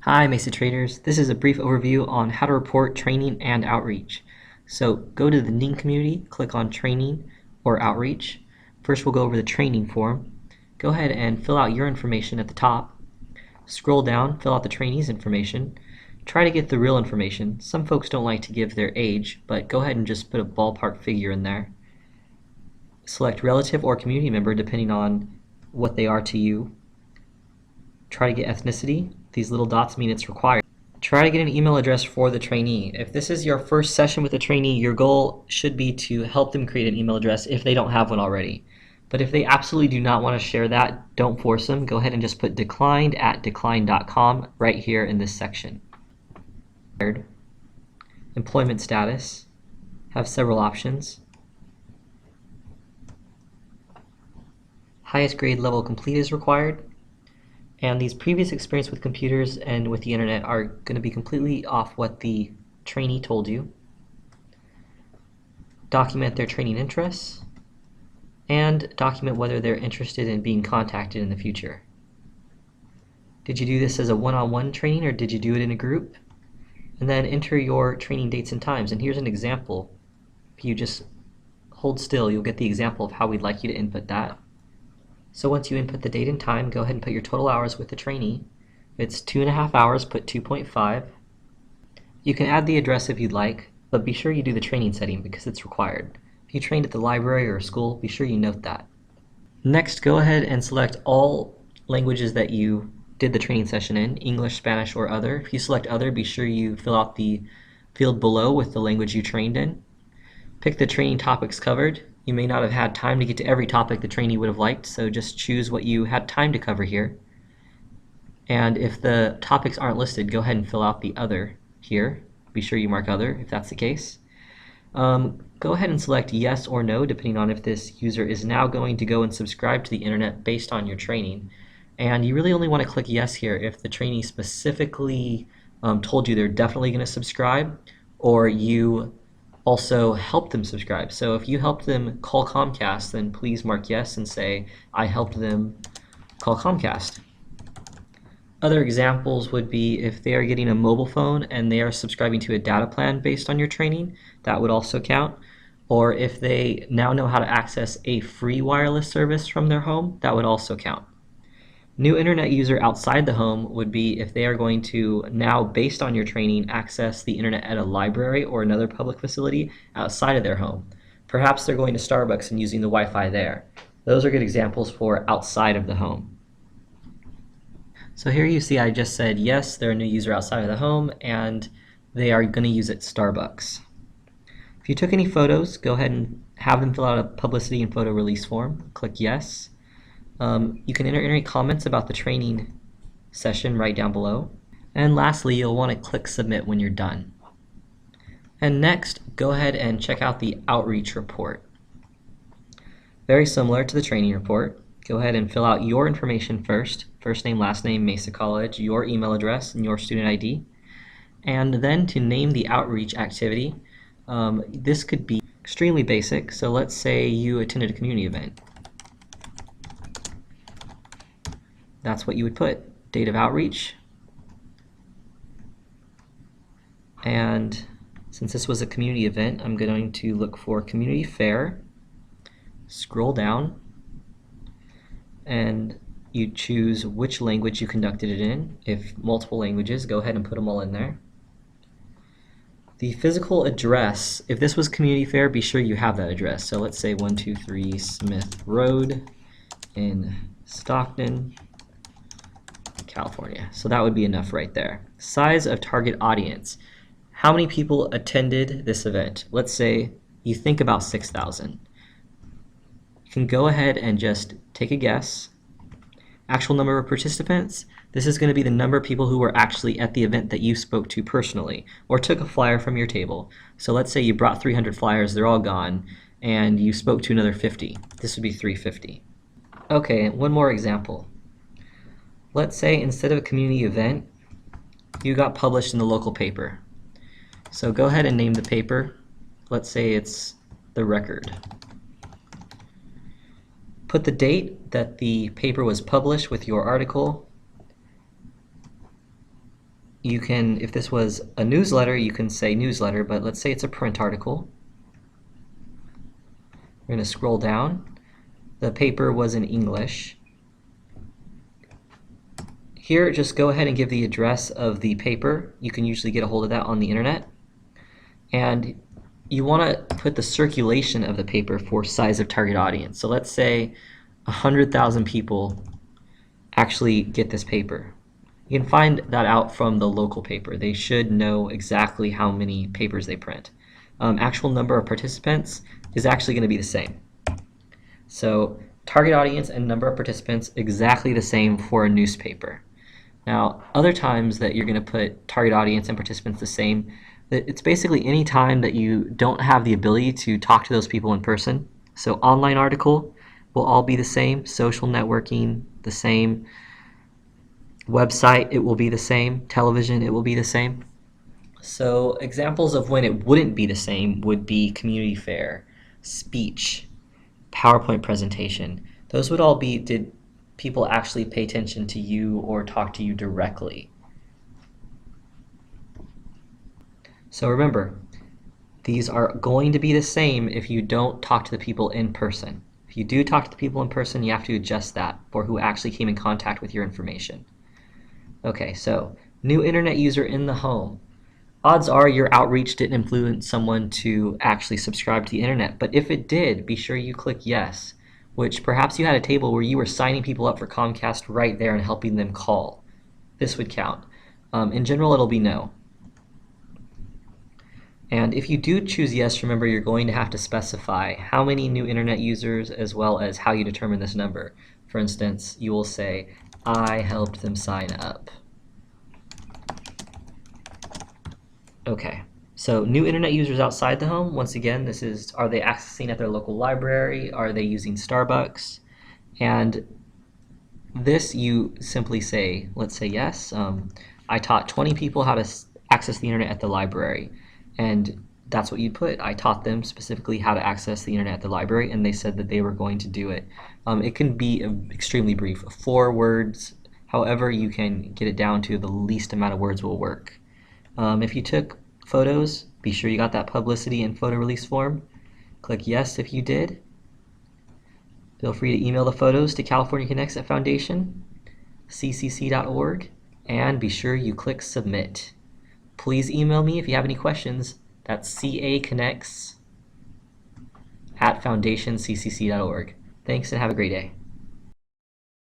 Hi MESA traders, this is a brief overview on how to report training and outreach. So go to the NING community, click on training or outreach. First we'll go over the training form. Go ahead and fill out your information at the top. Scroll down, fill out the trainee's information. Try to get the real information. Some folks don't like to give their age, but go ahead and just put a ballpark figure in there. Select relative or community member depending on what they are to you. Try to get ethnicity. These little dots mean it's required. Try to get an email address for the trainee. If this is your first session with a trainee, your goal should be to help them create an email address if they don't have one already. But if they absolutely do not want to share that, don't force them. Go ahead and just put declined@decline.com right here in this section. Employment status. Have several options. Highest grade level complete is required. And these previous experience with computers and with the internet are going to be completely off what the trainee told you. Document their training interests, and document whether they're interested in being contacted in the future. Did you do this as a one-on-one training or did you do it in a group? And then enter your training dates and times. And here's an example. If you just hold still, you'll get the example of how we'd like you to input that. So once you input the date and time, go ahead and put your total hours with the trainee. If it's 2.5 hours, put 2.5. You can add the address if you'd like, but be sure you do the training setting because it's required. If you trained at the library or school, be sure you note that. Next, go ahead and select all languages that you did the training session in, English, Spanish, or other. If you select other, be sure you fill out the field below with the language you trained in. Pick the training topics covered. You may not have had time to get to every topic the trainee would have liked, so just choose what you had time to cover here. And if the topics aren't listed, go ahead and fill out the other here. Be sure you mark other if that's the case. Go ahead and select yes or no, depending on if this user is now going to go and subscribe to the internet based on your training. And you really only want to click yes here if the trainee specifically told you they're definitely going to subscribe, or you also help them subscribe. So if you helped them call Comcast, then please mark yes and say, I helped them call Comcast. Other examples would be if they are getting a mobile phone and they are subscribing to a data plan based on your training, that would also count. Or if they now know how to access a free wireless service from their home, that would also count. New internet user outside the home would be if they are going to now, based on your training, access the internet at a library or another public facility outside of their home. Perhaps they're going to Starbucks and using the Wi-Fi there. Those are good examples for outside of the home. So here you see I just said yes, they're a new user outside of the home and they are going to use it Starbucks. If you took any photos, go ahead and have them fill out a publicity and photo release form. Click yes. You can enter any comments about the training session right down below. And lastly, you'll want to click submit when you're done. And next, go ahead and check out the outreach report. Very similar to the training report. Go ahead and fill out your information first name, last name, Mesa College, your email address, and your student ID. And then to name the outreach activity, this could be extremely basic. So let's say you attended a community event. That's what you would put, date of outreach. And since this was a community event, I'm going to look for community fair, scroll down, and you choose which language you conducted it in. If multiple languages, go ahead and put them all in there. The physical address, if this was community fair, be sure you have that address. So let's say 123 Smith Road in Stockton, California. So that would be enough right there. Size of target audience. How many people attended this event? Let's say you think about 6,000. You can go ahead and just take a guess. Actual number of participants. This is going to be the number of people who were actually at the event that you spoke to personally or took a flyer from your table. So let's say you brought 300 flyers, they're all gone, and you spoke to another 50. This would be 350. Okay, one more example. Let's say instead of a community event, you got published in the local paper. So go ahead and name the paper. Let's say it's The Record. Put the date that that the paper was published with your article. you can, if this was a newsletter, you can say newsletter, but let's say it's a print article. We're going to scroll down. The paper was in English. Here, just go ahead and give the address of the paper. You can usually get a hold of that on the internet. And you want to put the circulation of the paper for size of target audience. So let's say 100,000 people actually get this paper. You can find that out from the local paper. They should know exactly how many papers they print. Actual number of participants is actually going to be the same. So target audience and number of participants exactly the same for a newspaper. Now, other times that you're going to put target audience and participants the same, it's basically any time that you don't have the ability to talk to those people in person. So online article will all be the same, social networking the same, website it will be the same, television it will be the same. So examples of when it wouldn't be the same would be community fair, speech, PowerPoint presentation. Those would all be, did people actually pay attention to you or talk to you directly? So remember, these are going to be the same if you don't talk to the people in person. If you do talk to the people in person, you have to adjust that for who actually came in contact with your information. Okay, so new internet user in the home. Odds are your outreach didn't influence someone to actually subscribe to the internet, but if it did, be sure you click yes, which perhaps you had a table where you were signing people up for Comcast right there and helping them call. This would count. In general, it'll be no. And if you do choose yes, remember you're going to have to specify how many new internet users as well as how you determine this number. For instance, you will say, I helped them sign up. Okay, so new internet users outside the home, once again, this is, are they accessing at their local library? Are they using Starbucks? And this you simply say, let's say yes, I taught 20 people how to access the internet at the library. And that's what you'd put. I taught them specifically how to access the internet at the library, and they said that they were going to do it. It can be extremely brief, 4 words, however you can get it down to the least amount of words will work. If you took photos, be sure you got that publicity and photo release form. Click yes if you did. Feel free to email the photos to California Connects at foundation.ccc.org, and be sure you click submit. Please email me if you have any questions. That's caconnects@foundationccc.org. Thanks and have a great day.